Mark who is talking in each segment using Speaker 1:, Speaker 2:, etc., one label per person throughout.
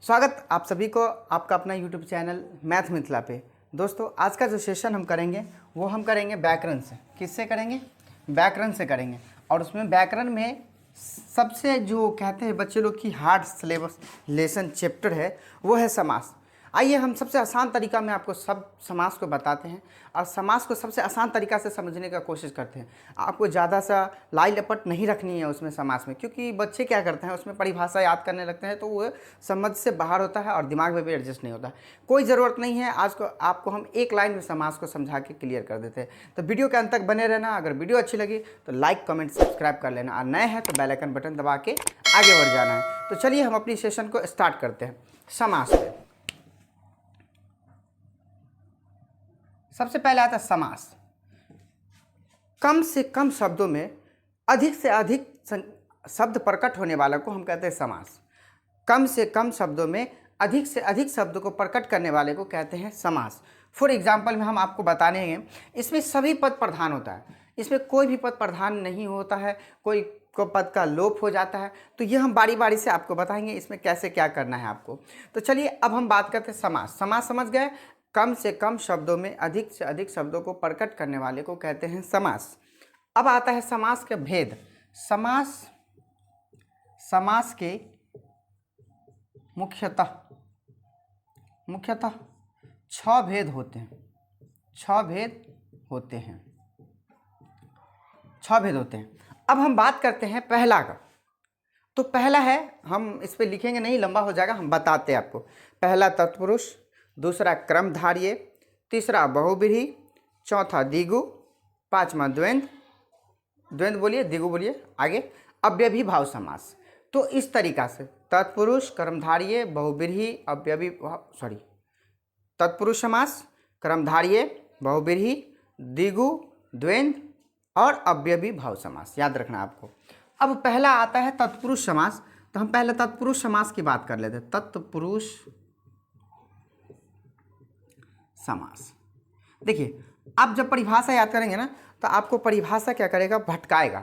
Speaker 1: स्वागत आप सभी को आपका अपना यूट्यूब चैनल मैथ मिथिला पे। दोस्तों आज का जो सेशन हम करेंगे वो हम करेंगे व्याकरण से। किससे करेंगे? व्याकरण से करेंगे। और उसमें व्याकरण में सबसे जो कहते हैं बच्चे लोग की हार्ड सिलेबस लेसन चैप्टर है वो है समास। आइए हम सबसे आसान तरीका में आपको सब समास को बताते हैं और समास को सबसे आसान तरीका से समझने का कोशिश करते हैं। आपको ज़्यादा सा लाई लपट नहीं रखनी है उसमें समास में, क्योंकि बच्चे क्या करते हैं उसमें परिभाषा याद करने लगते हैं तो वो समझ से बाहर होता है और दिमाग में भी एडजस्ट नहीं होता। कोई ज़रूरत नहीं है, आज को आपको हम एक लाइन में समास को समझा के क्लियर कर देते हैं। तो वीडियो के अंत तक बने रहना। अगर वीडियो अच्छी लगी तो लाइक कमेंट सब्सक्राइब कर लेना और नए हैं तो बेल आइकन बटन दबा के आगे बढ़ जाना है। तो चलिए हम अपनी सेशन को स्टार्ट करते हैं समास पे। सबसे पहले आता है समास। कम से कम शब्दों में अधिक से अधिक शब्द प्रकट होने वाला को हम कहते हैं समास। कम से कम शब्दों में अधिक से अधिक शब्दों को प्रकट करने वाले को कहते हैं समास। फॉर एग्जाम्पल में हम आपको बताने हैं, इसमें सभी पद प्रधान होता है, इसमें कोई भी पद प्रधान नहीं होता है, कोई को पद का लोप हो जाता है। तो ये हम बारी बारी से आपको बताएंगे इसमें कैसे क्या करना है आपको। तो चलिए अब हम बात करते हैं समास। समास समझ गए? कम से कम शब्दों में अधिक से अधिक शब्दों को प्रकट करने वाले को कहते हैं समास। अब आता है समास के भेद। समास के मुख्यतः 6 भेद होते हैं। 6 भेद होते हैं। अब हम बात करते हैं पहला का। तो पहला है, हम इस पे लिखेंगे नहीं, लंबा हो जाएगा, हम बताते हैं आपको। पहला तत्पुरुष, दूसरा क्रमधार्य, तीसरा बहुव्रीहि, चौथा द्विगु, पांचवा द्वंद्व बोलिए, द्विगु बोलिए, आगे अव्ययी भाव समास। तो इस तरीका से तत्पुरुष, क्रमधार्य, बहुव्रीहि, तत्पुरुष समास, क्रमधार्य, बहुव्रीहि, द्विगु, द्वंद्व और अव्ययी भाव समास याद रखना आपको। अब पहला आता है तत्पुरुष समास। तो हम पहले तत्पुरुष समास की बात कर लेते हैं। तत्पुरुष समास। देखिए, आप जब परिभाषा याद करेंगे ना तो आपको परिभाषा क्या करेगा, भटकाएगा।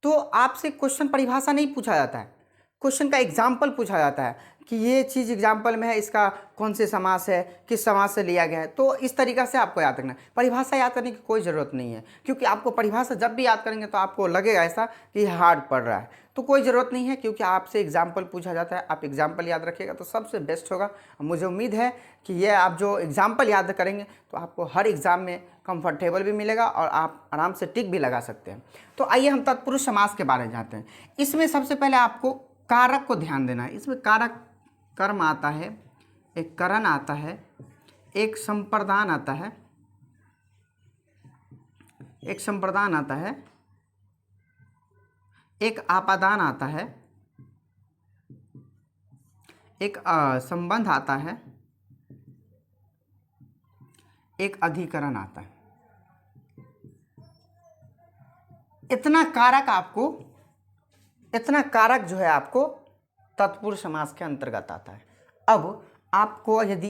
Speaker 1: तो आपसे क्वेश्चन परिभाषा नहीं पूछा जाता है, क्वेश्चन का एग्जाम्पल पूछा जाता है कि ये चीज़ एग्जाम्पल में है, इसका कौन से समास है, किस समास से लिया गया है। तो इस तरीक़ा से आपको याद रखना है। परिभाषा याद करने की कोई ज़रूरत नहीं है, क्योंकि आपको परिभाषा जब भी याद करेंगे तो आपको लगेगा ऐसा कि हार्ड पड़ रहा है। तो कोई ज़रूरत नहीं है, क्योंकि आपसे एग्जाम्पल पूछा जाता है, आप एग्जाम्पल याद रखिएगा तो सबसे बेस्ट होगा। मुझे उम्मीद है कि ये आप जो एग्जाम्पल याद करेंगे तो आपको हर एग्ज़ाम में कंफर्टेबल भी मिलेगा और आप आराम से टिक भी लगा सकते हैं। तो आइए हम तत्पुरुष समास के बारे में जानते हैं। इसमें सबसे पहले आपको कारक को ध्यान देना है। इसमें कारक कर्म आता है, एक करण आता है, एक संप्रदान आता है, एक आपादान आता है, एक संबंध आता है, एक अधिकरण आता है। इतना कारक जो है आपको तत्पुरुष समास के अंतर्गत आता है। अब आपको यदि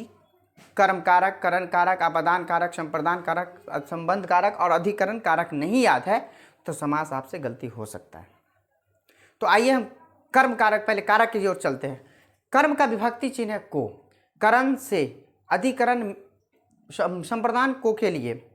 Speaker 1: कर्म कारक, करण कारक, आपादान कारक, संप्रदान कारक, संबंध कारक और अधिकरण कारक नहीं याद है तो समास आपसे गलती हो सकता है। तो आइए हम कर्म कारक, पहले कारक की ओर चलते हैं। कर्म का विभक्ति चिन्ह है को, करण से, अधिकरण संप्रदान को के लिए,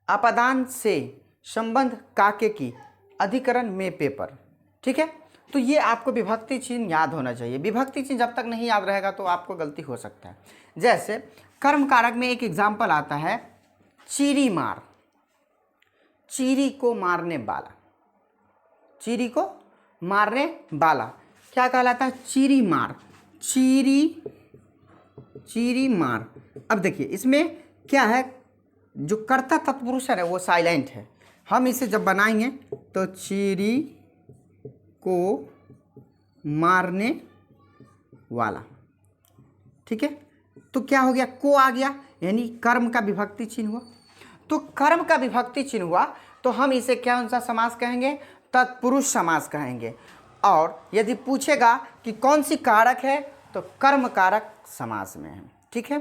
Speaker 1: आपादान से, संबंध काके की, अधिकरण में पेपर। ठीक है, तो ये आपको विभक्ति चिन्ह याद होना चाहिए। विभक्ति चिन्ह जब तक नहीं याद रहेगा तो आपको गलती हो सकता है। जैसे कर्म कारक में एक एग्जाम्पल आता है, चीरी मार, चीरी को मारने वाला, चीरी को मारने वाला क्या कहलाता है? चीरी मार, चीरी मार। अब देखिए इसमें क्या है, जो कर्ता तत्पुरुष है वो साइलेंट है। हम इसे जब बनाएंगे तो चीरी को मारने वाला, ठीक है। तो क्या हो गया, को आ गया, यानी कर्म का विभक्ति चिन्ह हुआ। तो कर्म का विभक्ति चिन्ह हुआ तो हम इसे क्या सा समास कहेंगे? तत्पुरुष समास कहेंगे। और यदि पूछेगा कि कौन सी कारक है तो कर्म कारक समास में है। ठीक है,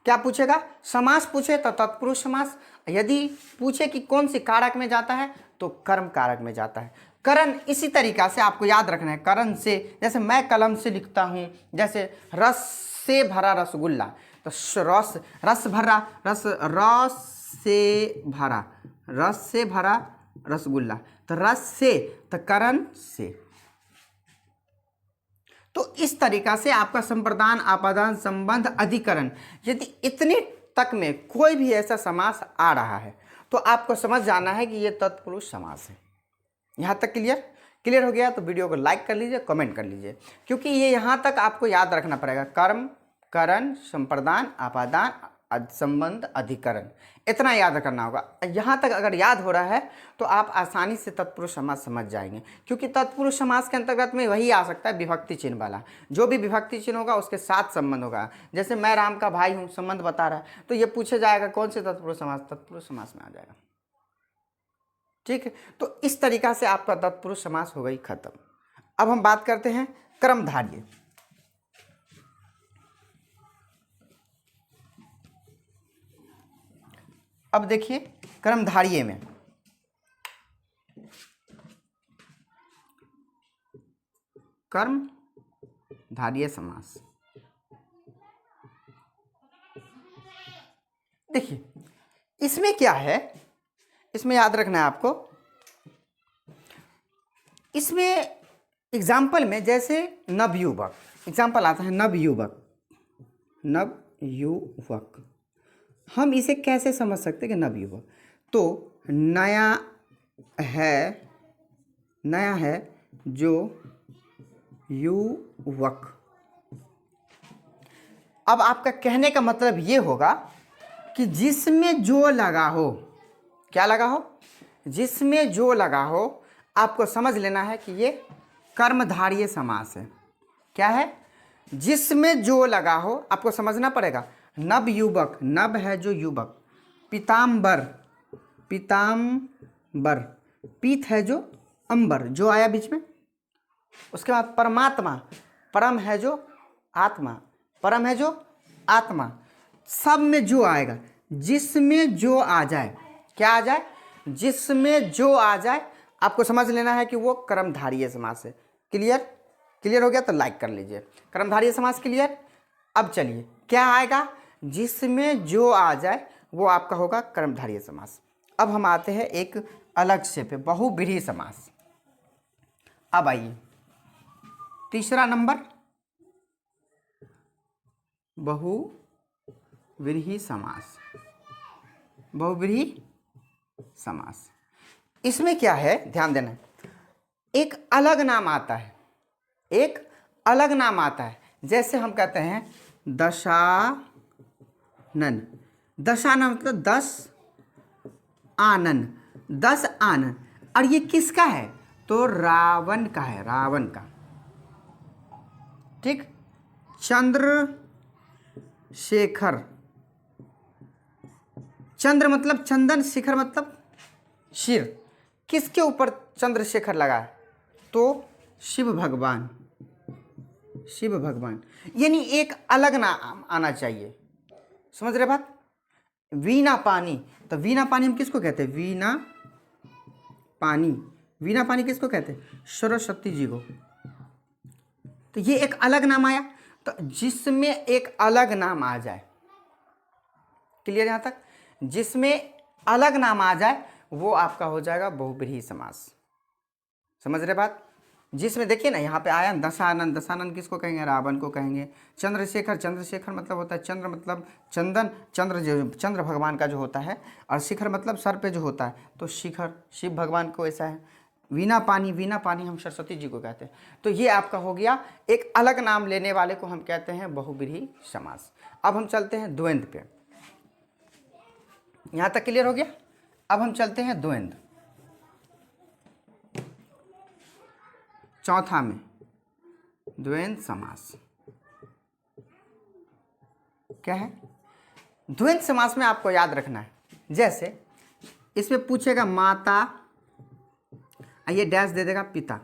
Speaker 1: क्या पूछेगा? समास पूछे तो तत्पुरुष समास, यदि पूछे कि कौन सी कारक में जाता है तो कर्म कारक में जाता है। करण इसी तरीका से आपको याद रखना है, करण से, जैसे मैं कलम से लिखता हूँ, जैसे रस से भरा रसगुल्ला, तो रस, रस भरा, रस से भरा, रस से भरा रसगुल्ला, तो रस से, तो करण से। तो इस तरीका से आपका संप्रदान, आपादान, संबंध, अधिकरण, यदि इतने तक में कोई भी ऐसा समास आ रहा है तो आपको समझ जाना है कि ये तत्पुरुष समास है। यहाँ तक क्लियर हो गया? तो वीडियो को लाइक कर लीजिए, कमेंट कर लीजिए, क्योंकि ये यहाँ तक आपको याद रखना पड़ेगा। कर्म, करण, संप्रदान, आपादान, संबंध, अधिकरण, इतना याद करना होगा। यहाँ तक अगर याद हो रहा है तो आप आसानी से तत्पुरुष समास समझ जाएंगे, क्योंकि तत्पुरुष समास के अंतर्गत में वही आ सकता है विभक्ति चिन्ह वाला। जो भी विभक्ति चिन्ह होगा उसके साथ संबंध होगा। जैसे मैं राम का भाई हूँ, संबंध बता रहा है, तो ये पूछा जाएगा कौन से तत्पुरुष समास, तत्पुरुष समास में आ जाएगा। ठीक है, तो इस तरीका से आपका तत्पुरुष समास हो गई खत्म। अब हम बात करते हैं क्रमधार्य। अब देखिए क्रमधार्य में कर्मधार्य समास, देखिए इसमें क्या है, इसमें याद रखना है आपको। इसमें एग्जाम्पल में जैसे नवयुवक, एग्जाम्पल आता है नवयुवक, नवयुवक, हम इसे कैसे समझ सकते हैं कि नवयुवक, तो नया है जो युवक। अब आपका कहने का मतलब ये होगा कि जिसमें जो लगा हो, क्या लगा हो, जिसमें जो लगा हो, आपको समझ लेना है कि ये कर्मधार्य समास है। क्या है? जिसमें जो लगा हो, आपको समझना पड़ेगा। नवयुवक, नव है जो युवक, पीताम्बर, पीताम्बर, पीत है जो अंबर, जो आया बीच में। उसके बाद परमात्मा, परम है जो आत्मा, परम है जो आत्मा, सब में जो आएगा, जिसमें जो आ जाए, क्या आ जाए, जिसमें जो आ जाए, आपको समझ लेना है कि वो कर्मधार्य समास है। क्लियर हो गया? तो लाइक कर लीजिए। कर्मधार्य समास क्लियर। अब चलिए क्या आएगा, जिसमें जो आ जाए वो आपका होगा कर्मधार्य समास। अब हम आते हैं एक अलग से पे, बहुव्रीहि समास। अब आइए तीसरा नंबर, बहुव्रीहि समास। बहुव्रीहि समास, इसमें क्या है, ध्यान देना, एक अलग नाम आता है, एक अलग नाम आता है। जैसे हम कहते हैं दशानन, दशानन मतलब 10 आनन, 10 आनन, और ये किसका है, तो रावण का है, रावण का। ठीक, चंद्रशेखर, चंद्र मतलब चंदन, शेखर मतलब शिर, किसके ऊपर चंद्रशेखर लगा है, तो शिव भगवान, शिव भगवान। यानी एक अलग नाम आना चाहिए, समझ रहे बात। वीणा पानी, तो वीणा पानी हम किसको कहते हैं, वीणा पानी, वीणा पानी किसको कहते हैं, सरस्वती जी को। तो ये एक अलग नाम आया, तो जिसमें एक अलग नाम आ जाए, क्लियर यहां तक, जिसमें अलग नाम आ जाए वो आपका हो जाएगा बहुव्रीहि समास। समझ रहे बात। जिसमें देखिए ना, यहाँ पे आया दशानन, दशानन किसको कहेंगे, रावण को कहेंगे। चंद्रशेखर, चंद्रशेखर मतलब होता है चंद्र, मतलब चंदन, चंद्र जो चंद्र भगवान का जो होता है, और शिखर मतलब सर पे जो होता है, तो शिखर शिव भगवान को ऐसा है। वीणा पानी, वीणा पानी हम सरस्वती जी को कहते हैं। तो ये आपका हो गया, एक अलग नाम लेने वाले को हम कहते हैं बहुव्रीहि समास। अब हम चलते हैं द्वंद्व पे। यहाँ तक क्लियर हो गया। अब हम चलते हैं द्वंद्व, चौथा में द्वंद्व समास। क्या है, द्वंद्व समास में आपको याद रखना है, जैसे इसमें पूछेगा माता, ये डैश दे देगा पिता,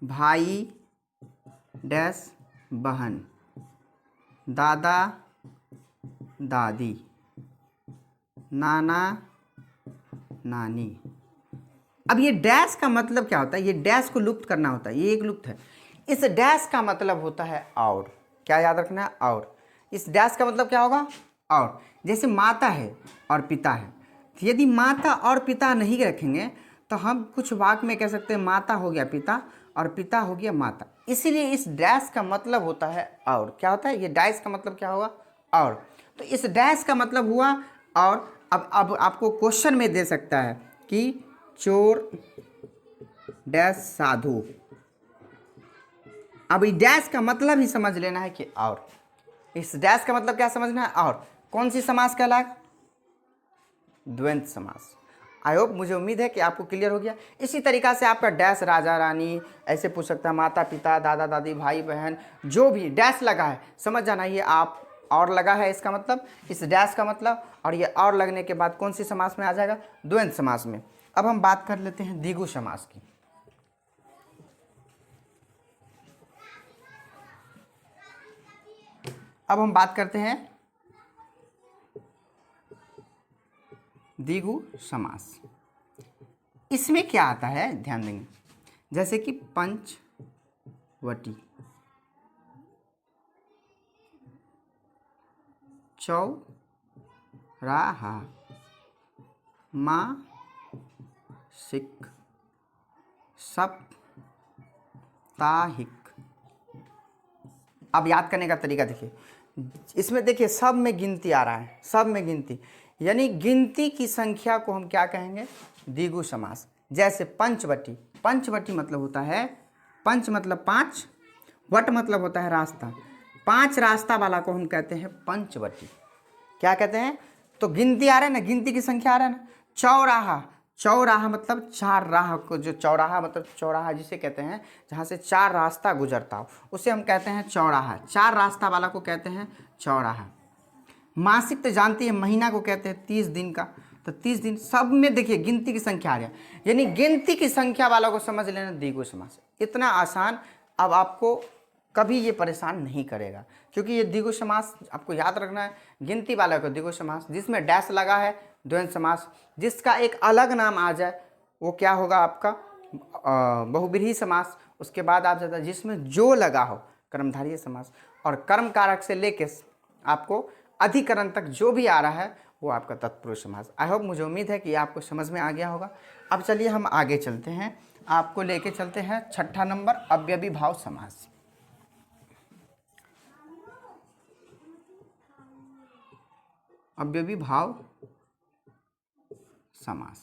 Speaker 1: भाई डैश बहन, दादा दादी, नाना नानी, अब ये डैश का मतलब क्या होता है, ये डैश को लुप्त करना होता है, ये एक लुप्त है। इस डैश का मतलब होता है और, क्या याद रखना है, और। इस डैश का मतलब क्या होगा, और। जैसे माता है और पिता है, तो यदि माता और पिता नहीं रखेंगे तो हम कुछ वाक्य में कह सकते हैं माता हो गया पिता और पिता हो गया माता। इसीलिए इस डैश का मतलब होता है और। क्या होता है, ये डैश का मतलब क्या होगा, और। तो इस डैश का मतलब हुआ और। अब आपको क्वेश्चन में दे सकता है कि चोर डैश साधु। अब इस डैश का मतलब ही समझ लेना है कि और। इस डैश का मतलब क्या समझना है, और। कौन सी समास कहलाएगा, द्वंद्व समास। आई होप, मुझे उम्मीद है कि आपको क्लियर हो गया। इसी तरीका से आपका डैश राजा रानी ऐसे पूछ सकता है, माता पिता दादा दादी भाई बहन, जो भी डैश लगा है समझ जाना, ये आप और लगा है इसका मतलब, इस डैश का मतलब। और ये और लगने के बाद कौन सी समास में आ जाएगा, द्वंद्व समास में। अब हम बात कर लेते हैं द्विगु समास की। अब हम बात करते हैं द्विगु समास। इसमें क्या आता है ध्यान देंगे, जैसे कि पंचवटी, चौराहा, मासिक, साप्ताहिक। अब याद करने का तरीका देखिए, इसमें देखिए सब में गिनती आ रहा है, सब में गिनती, यानी गिनती की संख्या को हम क्या कहेंगे, द्विगु समास। जैसे पंचवटी, पंचवटी मतलब होता है, पंच मतलब पाँच, वट मतलब होता है रास्ता, पांच रास्ता वाला को हम कहते हैं पंचवटी। क्या कहते हैं, तो गिनती आ रहा है ना, गिनती की संख्या आ रहा है ना। चौराहा, चौराहा मतलब चार राह को, जो चौराहा मतलब चौराहा जिसे कहते हैं जहाँ से चार रास्ता गुजरता हो उसे हम कहते हैं चौराहा, चार रास्ता वाला को कहते हैं चौराहा। मासिक तो जानती है, महीना को कहते हैं 30 दिन का, तो 30 दिन। सब में देखिए गिनती की संख्या आ रही है, यानी गिनती की संख्या वाला को समझ लेना द्विगु समास। इतना आसान, अब आपको कभी ये परेशान नहीं करेगा, क्योंकि ये द्विगु समास आपको याद रखना है। गिनती वाला को द्विगु समास, जिसमें डैश लगा है द्वंद्व समास, जिसका एक अलग नाम आ जाए वो क्या होगा आपका बहुब्रीहि समास। उसके बाद आप जाता है जिसमें जो लगा हो कर्मधारय समास, और कर्म कारक से लेके आपको अधिकरण तक जो भी आ रहा है वो आपका तत्पुरुष समास। आई होप, मुझे उम्मीद है कि आपको समझ में आ गया होगा। अब चलिए हम आगे चलते हैं, आपको लेके चलते हैं 6ठा नंबर अव्ययी भाव समास। अव्ययी भाव समास।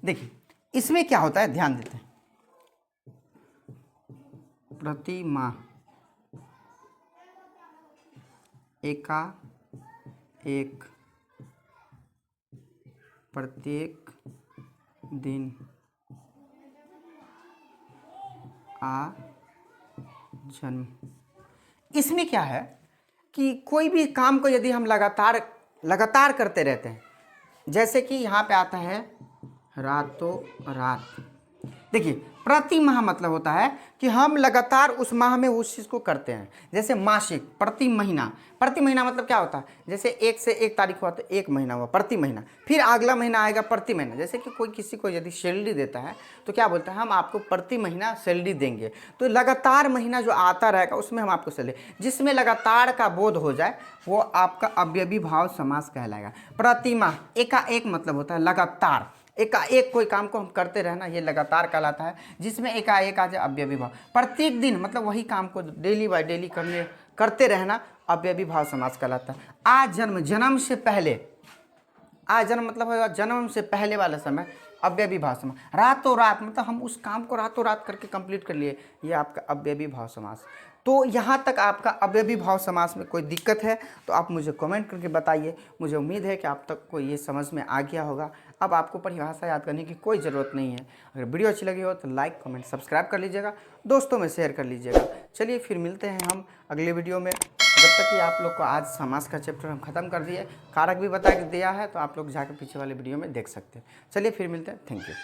Speaker 1: देखिए इसमें क्या होता है, ध्यान देते हैं। प्रति माह, एका एक, प्रत्येक दिन, आ जन्म। इसमें क्या है कि कोई भी काम को यदि हम लगातार करते रहते हैं, जैसे कि यहाँ पे आता है रातों रात। देखिए प्रति माह मतलब होता है कि हम लगातार उस माह में उस चीज़ को करते हैं। जैसे मासिक, प्रति महीना, प्रति महीना मतलब क्या होता है, जैसे 1 से 1 तारीख हुआ तो 1 महीना हुआ प्रति महीना, फिर अगला महीना आएगा प्रति महीना। जैसे कि कोई किसी को यदि सैलरी देता है तो क्या बोलता है, हम आपको प्रति महीना सैलरी देंगे। तो लगातार महीना जो आता रहेगा उसमें हम आपको सैलरी, जिसमें लगातार का बोध हो जाए वो आपका अव्ययी भाव समास कहलाएगा। प्रति माह, एकाएक मतलब होता है लगातार, एकाएक कोई काम को हम करते रहना, ये लगातार कहलाता है। जिसमें एकाएक आ जाए अव्ययी भाव। प्रत्येक दिन मतलब वही काम को डेली बाय डेली करते रहना अव्ययी भाव समास कहलाता है। आ जन्म, जन्म से पहले, आ जन्म मतलब होगा जन्म से पहले वाला समय, अव्ययी भाव समास। रातों रात मतलब हम उस काम को रातों रात करके कंप्लीट कर लिए, ये आपका अव्ययी भाव समास। तो यहाँ तक आपका अव्ययी भाव समास में कोई दिक्कत है तो आप मुझे कमेंट करके बताइए। मुझे उम्मीद है कि आप तक को ये समझ में आ गया होगा। अब आपको परिभाषा याद करने की कोई ज़रूरत नहीं है। अगर वीडियो अच्छी लगी हो तो लाइक कमेंट सब्सक्राइब कर लीजिएगा, दोस्तों में शेयर कर लीजिएगा। चलिए फिर मिलते हैं हम अगले वीडियो में। जब तक कि आप लोग को आज समास का चैप्टर हम खत्म कर दिए, कारक भी बता दिया है, तो आप लोग जाकर पीछे वाले वीडियो में देख सकते हैं। चलिए फिर मिलते हैं, थैंक यू।